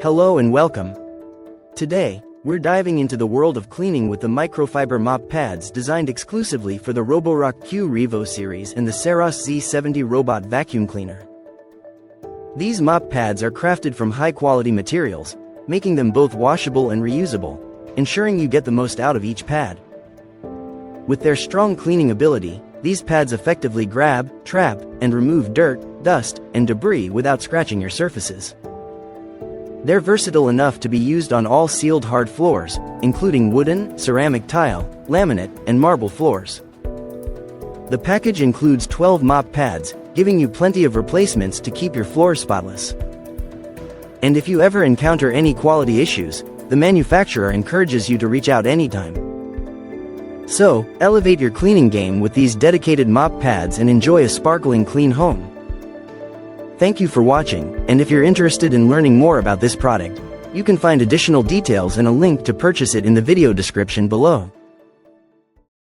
Hello and welcome. Today, we're diving into the world of cleaning with the Microfiber Mop Pads designed exclusively for the Roborock Q Revo series and the Saros Z70 robot vacuum cleaner. These mop pads are crafted from high-quality materials, making them both washable and reusable, ensuring you get the most out of each pad. With their strong cleaning ability, these pads effectively grab, trap, and remove dirt, dust, and debris without scratching your surfaces. They're versatile enough to be used on all sealed hard floors, including wooden, ceramic tile, laminate, and marble floors. The package includes 12 mop pads, giving you plenty of replacements to keep your floors spotless. And if you ever encounter any quality issues, the manufacturer encourages you to reach out anytime. So, elevate your cleaning game with these dedicated mop pads and enjoy a sparkling clean home. Thank you for watching, and if you're interested in learning more about this product, you can find additional details and a link to purchase it in the video description below.